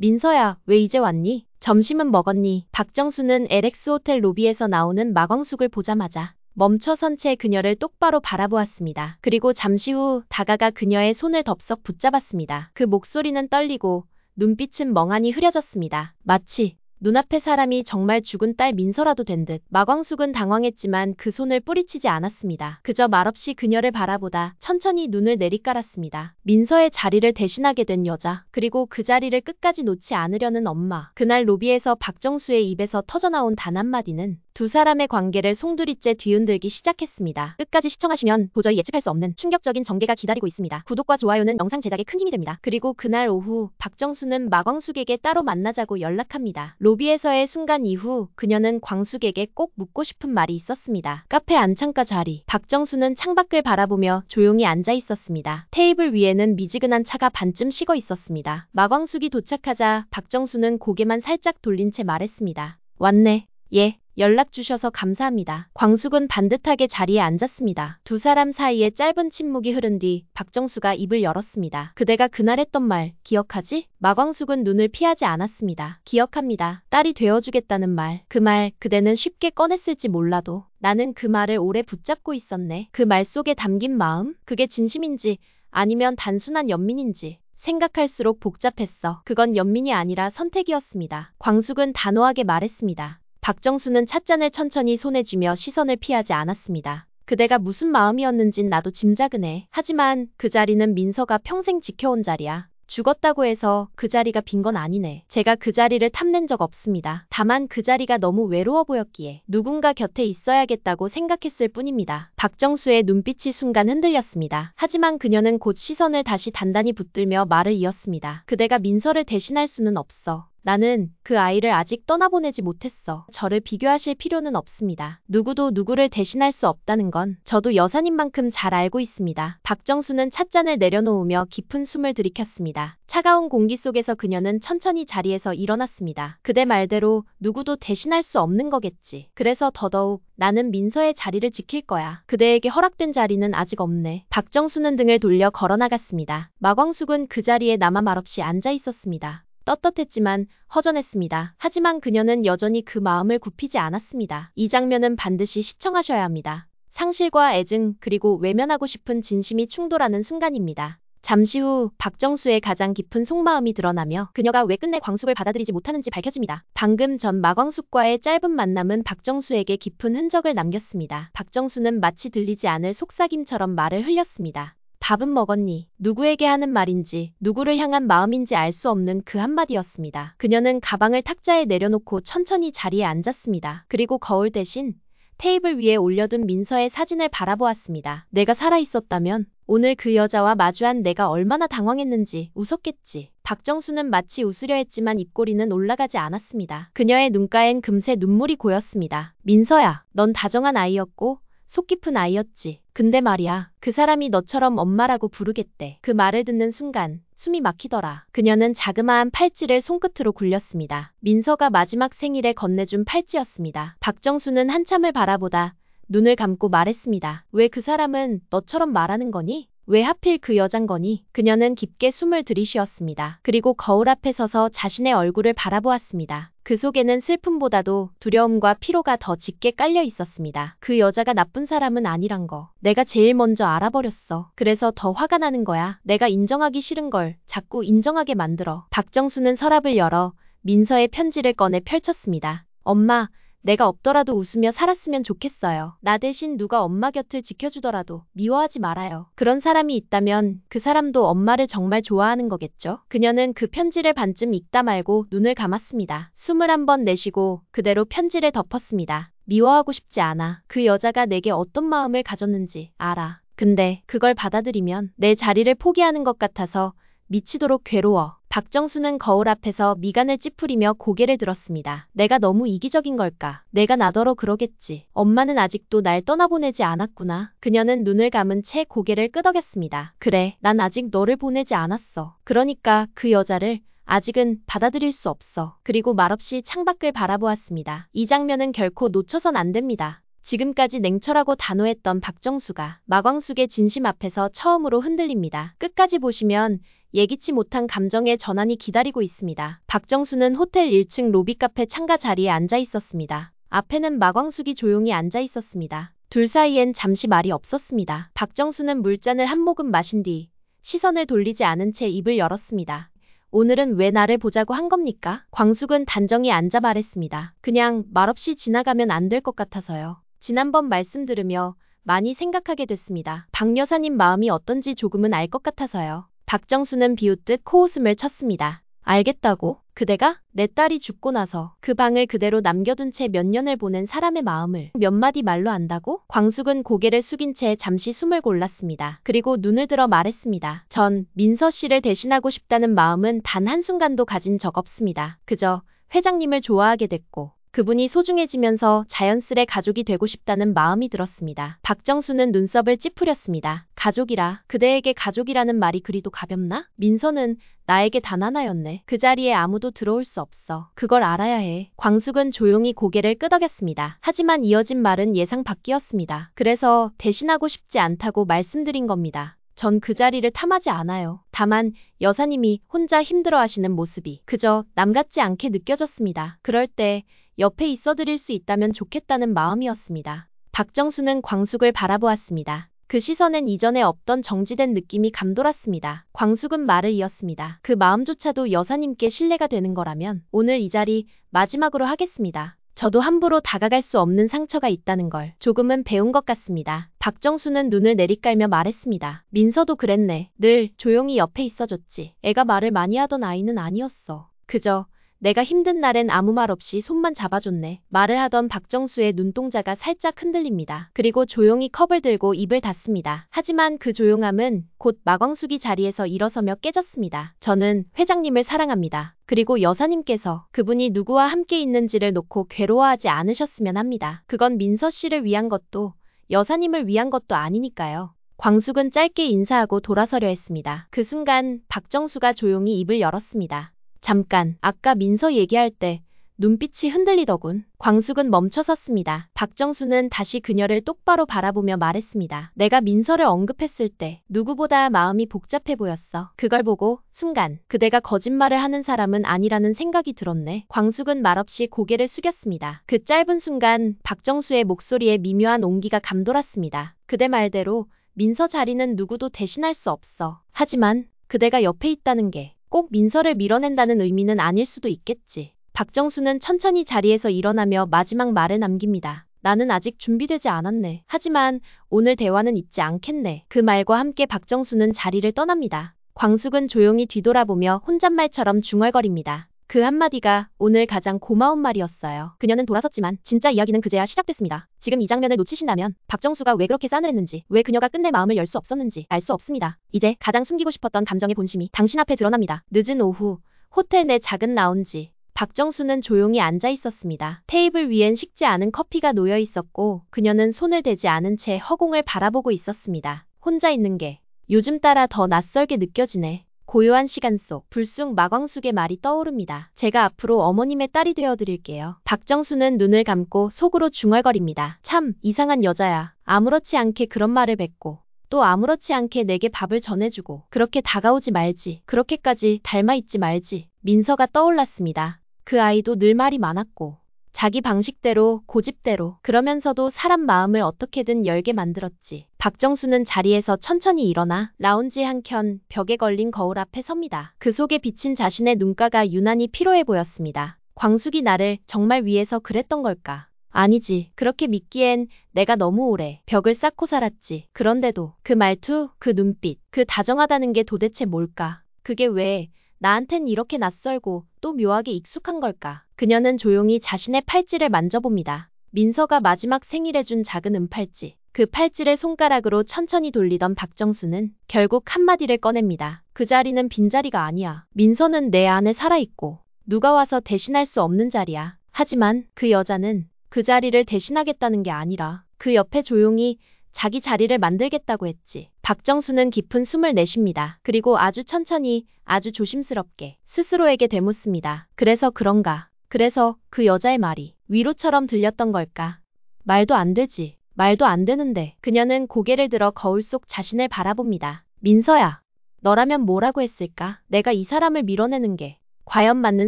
민서야, 왜 이제 왔니? 점심은 먹었니? 박정수는 LX 호텔 로비에서 나오는 마광숙을 보자마자 멈춰선 채 그녀를 똑바로 바라보았습니다. 그리고 잠시 후 다가가 그녀의 손을 덥석 붙잡았습니다. 그 목소리는 떨리고 눈빛은 멍하니 흐려졌습니다. 마치 눈앞의 사람이 정말 죽은 딸 민서라도 된 듯. 마광숙은 당황했지만 그 손을 뿌리치지 않았습니다. 그저 말없이 그녀를 바라보다 천천히 눈을 내리깔았습니다. 민서의 자리를 대신하게 된 여자, 그리고 그 자리를 끝까지 놓지 않으려는 엄마. 그날 로비에서 박정수의 입에서 터져나온 단 한마디는 두 사람의 관계를 송두리째 뒤흔들기 시작했습니다. 끝까지 시청하시면 도저히 예측할 수 없는 충격적인 전개가 기다리고 있습니다. 구독과 좋아요는 영상 제작에 큰 힘이 됩니다. 그리고 그날 오후 박정수는 마광숙에게 따로 만나자고 연락합니다. 로비에서의 순간 이후 그녀는 광숙에게 꼭 묻고 싶은 말이 있었습니다. 카페 안창가 자리. 박정수는 창밖을 바라보며 조용히 앉아 있었습니다. 테이블 위에는 미지근한 차가 반쯤 식어 있었습니다. 마광숙이 도착하자 박정수는 고개만 살짝 돌린 채 말했습니다. 왔네. 예. 연락 주셔서 감사합니다. 광숙은 반듯하게 자리에 앉았습니다. 두 사람 사이에 짧은 침묵이 흐른 뒤 박정수가 입을 열었습니다. 그대가 그날 했던 말 기억하지? 마광숙은 눈을 피하지 않았습니다. 기억합니다. 딸이 되어주겠다는 말. 그 말 그대는 쉽게 꺼냈을지 몰라도 나는 그 말을 오래 붙잡고 있었네. 그 말 속에 담긴 마음? 그게 진심인지 아니면 단순한 연민인지 생각할수록 복잡했어. 그건 연민이 아니라 선택이었습니다. 광숙은 단호하게 말했습니다. 박정수는 찻잔을 천천히 손에 쥐며 시선을 피하지 않았습니다. 그대가 무슨 마음이었는진 나도 짐작은 해. 하지만 그 자리는 민서가 평생 지켜온 자리야. 죽었다고 해서 그 자리가 빈 건 아니네. 제가 그 자리를 탐낸 적 없습니다. 다만 그 자리가 너무 외로워 보였기에 누군가 곁에 있어야겠다고 생각했을 뿐입니다. 박정수의 눈빛이 순간 흔들렸습니다. 하지만 그녀는 곧 시선을 다시 단단히 붙들며 말을 이었습니다. 그대가 민서를 대신할 수는 없어. 나는 그 아이를 아직 떠나보내지 못했어. 저를 비교하실 필요는 없습니다. 누구도 누구를 대신할 수 없다는 건 저도 여사님만큼 잘 알고 있습니다. 박정수는 찻잔을 내려놓으며 깊은 숨을 들이켰습니다. 차가운 공기 속에서 그녀는 천천히 자리에서 일어났습니다. 그대 말대로 누구도 대신할 수 없는 거겠지. 그래서 더더욱 나는 민서의 자리를 지킬 거야. 그대에게 허락된 자리는 아직 없네. 박정수는 등을 돌려 걸어나갔습니다. 마광숙은 그 자리에 남아 말없이 앉아 있었습니다. 떳떳했지만 허전했습니다. 하지만 그녀는 여전히 그 마음을 굽히지 않았습니다. 이 장면은 반드시 시청하셔야 합니다. 상실과 애증 그리고 외면하고 싶은 진심이 충돌하는 순간입니다. 잠시 후 박정수의 가장 깊은 속마음이 드러나며 그녀가 왜 끝내 광숙을 받아들이지 못하는지 밝혀집니다. 방금 전 마광숙과의 짧은 만남은 박정수에게 깊은 흔적을 남겼습니다. 박정수는 마치 들리지 않을 속삭임처럼 말을 흘렸습니다. 밥은 먹었니? 누구에게 하는 말인지, 누구를 향한 마음인지 알 수 없는 그 한마디였습니다. 그녀는 가방을 탁자에 내려놓고 천천히 자리에 앉았습니다. 그리고 거울 대신 테이블 위에 올려둔 민서의 사진을 바라보았습니다. 내가 살아있었다면 오늘 그 여자와 마주한 내가 얼마나 당황했는지 웃었겠지. 박정수는 마치 웃으려 했지만 입꼬리는 올라가지 않았습니다. 그녀의 눈가엔 금세 눈물이 고였습니다. 민서야, 넌 다정한 아이였고 속 깊은 아이였지. 근데 말이야, 그 사람이 너처럼 엄마라고 부르겠대. 그 말을 듣는 순간 숨이 막히더라. 그녀는 자그마한 팔찌를 손끝으로 굴렸습니다. 민서가 마지막 생일에 건네준 팔찌였습니다. 박정수는 한참을 바라보다 눈을 감고 말했습니다. 왜 그 사람은 너처럼 말하는 거니? 왜 하필 그 여잔 거니? 그녀는 깊게 숨을 들이쉬었습니다. 그리고 거울 앞에 서서 자신의 얼굴을 바라보았습니다. 그 속에는 슬픔보다도 두려움과 피로가 더 짙게 깔려 있었습니다. 그 여자가 나쁜 사람은 아니란 거 내가 제일 먼저 알아버렸어. 그래서 더 화가 나는 거야. 내가 인정하기 싫은 걸 자꾸 인정하게 만들어. 박정수는 서랍을 열어 민서의 편지를 꺼내 펼쳤습니다. 엄마, 내가 없더라도 웃으며 살았으면 좋겠어요. 나 대신 누가 엄마 곁을 지켜주더라도 미워하지 말아요. 그런 사람이 있다면 그 사람도 엄마를 정말 좋아하는 거겠죠? 그녀는 그 편지를 반쯤 읽다 말고 눈을 감았습니다. 숨을 한번 내쉬고 그대로 편지를 덮었습니다. 미워하고 싶지 않아. 그 여자가 내게 어떤 마음을 가졌는지 알아. 근데 그걸 받아들이면 내 자리를 포기하는 것 같아서 미치도록 괴로워. 박정수는 거울 앞에서 미간을 찌푸리며 고개를 들었습니다. 내가 너무 이기적인 걸까? 내가 나더러 그러겠지. 엄마는 아직도 날 떠나보내지 않았구나. 그녀는 눈을 감은 채 고개를 끄덕였습니다. 그래, 난 아직 너를 보내지 않았어. 그러니까 그 여자를 아직은 받아들일 수 없어. 그리고 말없이 창밖을 바라보았습니다. 이 장면은 결코 놓쳐선 안 됩니다. 지금까지 냉철하고 단호했던 박정수가 마광숙의 진심 앞에서 처음으로 흔들립니다. 끝까지 보시면 예기치 못한 감정의 전환이 기다리고 있습니다. 박정수는 호텔 1층 로비 카페 창가 자리에 앉아 있었습니다. 앞에는 마광숙이 조용히 앉아 있었습니다. 둘 사이엔 잠시 말이 없었습니다. 박정수는 물잔을 한 모금 마신 뒤 시선을 돌리지 않은 채 입을 열었습니다. 오늘은 왜 나를 보자고 한 겁니까? 광숙은 단정히 앉아 말했습니다. 그냥 말없이 지나가면 안 될 것 같아서요. 지난번 말씀 들으며 많이 생각하게 됐습니다. 박 여사님 마음이 어떤지 조금은 알 것 같아서요. 박정수는 비웃듯 코웃음을 쳤습니다. 알겠다고? 그대가? 내 딸이 죽고 나서 그 방을 그대로 남겨둔 채 몇 년을 보낸 사람의 마음을 몇 마디 말로 안다고? 광숙은 고개를 숙인 채 잠시 숨을 골랐습니다. 그리고 눈을 들어 말했습니다. 전 민서 씨를 대신하고 싶다는 마음은 단 한순간도 가진 적 없습니다. 그저 회장님을 좋아하게 됐고 그분이 소중해지면서 자연스레 가족이 되고 싶다는 마음이 들었습니다. 박정수는 눈썹을 찌푸렸습니다. 가족이라, 그대에게 가족이라는 말이 그리도 가볍나? 민서는 나에게 단 하나였네. 그 자리에 아무도 들어올 수 없어. 그걸 알아야 해. 광숙은 조용히 고개를 끄덕였습니다. 하지만 이어진 말은 예상 밖이었습니다. 그래서 대신하고 싶지 않다고 말씀드린 겁니다. 전 그 자리를 탐하지 않아요. 다만 여사님이 혼자 힘들어하시는 모습이 그저 남 같지 않게 느껴졌습니다. 그럴 때 옆에 있어드릴 수 있다면 좋겠다는 마음이었습니다. 박정수는 광숙을 바라보았습니다. 그 시선엔 이전에 없던 정지된 느낌이 감돌았습니다. 광숙은 말을 이었습니다. 그 마음조차도 여사님께 신뢰가 되는 거라면 오늘 이 자리 마지막으로 하겠습니다. 저도 함부로 다가갈 수 없는 상처가 있다는 걸 조금은 배운 것 같습니다. 박정수는 눈을 내리깔며 말했습니다. 민서도 그랬네. 늘 조용히 옆에 있어줬지. 애가 말을 많이 하던 아이는 아니었어. 그저 내가 힘든 날엔 아무 말 없이 손만 잡아줬네. 말을 하던 박정수의 눈동자가 살짝 흔들립니다. 그리고 조용히 컵을 들고 입을 닫습니다. 하지만 그 조용함은 곧 마광숙이 자리에서 일어서며 깨졌습니다. 저는 회장님을 사랑합니다. 그리고 여사님께서 그분이 누구와 함께 있는지를 놓고 괴로워하지 않으셨으면 합니다. 그건 민서 씨를 위한 것도 여사님을 위한 것도 아니니까요. 광숙은 짧게 인사하고 돌아서려 했습니다. 그 순간 박정수가 조용히 입을 열었습니다. 잠깐, 아까 민서 얘기할 때 눈빛이 흔들리더군. 광숙은 멈춰섰습니다. 박정수는 다시 그녀를 똑바로 바라보며 말했습니다. 내가 민서를 언급했을 때 누구보다 마음이 복잡해 보였어. 그걸 보고 순간 그대가 거짓말을 하는 사람은 아니라는 생각이 들었네. 광숙은 말없이 고개를 숙였습니다. 그 짧은 순간 박정수의 목소리에 미묘한 온기가 감돌았습니다. 그대 말대로 민서 자리는 누구도 대신할 수 없어. 하지만 그대가 옆에 있다는 게 꼭 민서를 밀어낸다는 의미는 아닐 수도 있겠지. 박정수는 천천히 자리에서 일어나며 마지막 말을 남깁니다. 나는 아직 준비되지 않았네. 하지만 오늘 대화는 잊지 않겠네. 그 말과 함께 박정수는 자리를 떠납니다. 광숙은 조용히 뒤돌아보며 혼잣말처럼 중얼거립니다. 그 한마디가 오늘 가장 고마운 말이었어요. 그녀는 돌아섰지만 진짜 이야기는 그제야 시작됐습니다. 지금 이 장면을 놓치신다면 박정수가 왜 그렇게 싸늘했는지, 왜 그녀가 끝내 마음을 열 수 없었는지 알 수 없습니다. 이제 가장 숨기고 싶었던 감정의 본심이 당신 앞에 드러납니다. 늦은 오후, 호텔 내 작은 라운지. 박정수는 조용히 앉아 있었습니다. 테이블 위엔 식지 않은 커피가 놓여 있었고 그녀는 손을 대지 않은 채 허공을 바라보고 있었습니다. 혼자 있는 게 요즘 따라 더 낯설게 느껴지네. 고요한 시간 속 불쑥 마광숙의 말이 떠오릅니다. 제가 앞으로 어머님의 딸이 되어드릴게요. 박정수는 눈을 감고 속으로 중얼거립니다. 참 이상한 여자야. 아무렇지 않게 그런 말을 뱉고 또 아무렇지 않게 내게 밥을 전해주고 그렇게 다가오지 말지. 그렇게까지 닮아있지 말지. 민서가 떠올랐습니다. 그 아이도 늘 말이 많았고 자기 방식대로 고집대로 그러면서도 사람 마음을 어떻게든 열게 만들었지. 박정수는 자리에서 천천히 일어나 라운지 한켠 벽에 걸린 거울 앞에 섭니다. 그 속에 비친 자신의 눈가가 유난히 피로해 보였습니다. 광숙이 나를 정말 위해서 그랬던 걸까? 아니지. 그렇게 믿기엔 내가 너무 오래 벽을 쌓고 살았지. 그런데도 그 말투, 그 눈빛, 그 다정하다는 게 도대체 뭘까? 그게 왜 나한텐 이렇게 낯설고 또 묘하게 익숙한 걸까? 그녀는 조용히 자신의 팔찌를 만져봅니다. 민서가 마지막 생일에 준 작은 은팔찌. 그 팔찌를 손가락으로 천천히 돌리던 박정수는 결국 한마디를 꺼냅니다. 그 자리는 빈자리가 아니야. 민서는 내 안에 살아있고 누가 와서 대신할 수 없는 자리야. 하지만 그 여자는 그 자리를 대신하겠다는 게 아니라 그 옆에 조용히 자기 자리를 만들겠다고 했지. 박정수는 깊은 숨을 내쉽니다. 그리고 아주 천천히, 아주 조심스럽게 스스로에게 되묻습니다. 그래서 그런가? 그래서 그 여자의 말이 위로처럼 들렸던 걸까? 말도 안 되지. 말도 안 되는데. 그녀는 고개를 들어 거울 속 자신을 바라봅니다. 민서야. 너라면 뭐라고 했을까? 내가 이 사람을 밀어내는 게 과연 맞는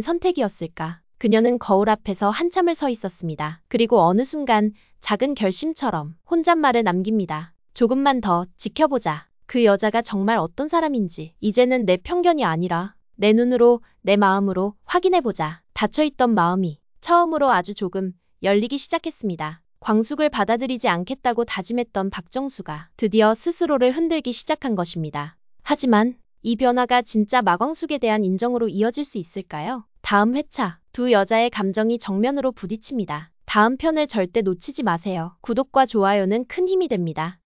선택이었을까? 그녀는 거울 앞에서 한참을 서 있었습니다. 그리고 어느 순간 작은 결심처럼 혼잣말을 남깁니다. 조금만 더 지켜보자. 그 여자가 정말 어떤 사람인지 이제는 내 편견이 아니라 내 눈으로, 내 마음으로 확인해보자. 닫혀있던 마음이 처음으로 아주 조금 열리기 시작했습니다. 광숙을 받아들이지 않겠다고 다짐했던 박정수가 드디어 스스로를 흔들기 시작한 것입니다. 하지만 이 변화가 진짜 마광숙에 대한 인정으로 이어질 수 있을까요? 다음 회차, 두 여자의 감정이 정면으로 부딪힙니다. 다음 편을 절대 놓치지 마세요. 구독과 좋아요는 큰 힘이 됩니다.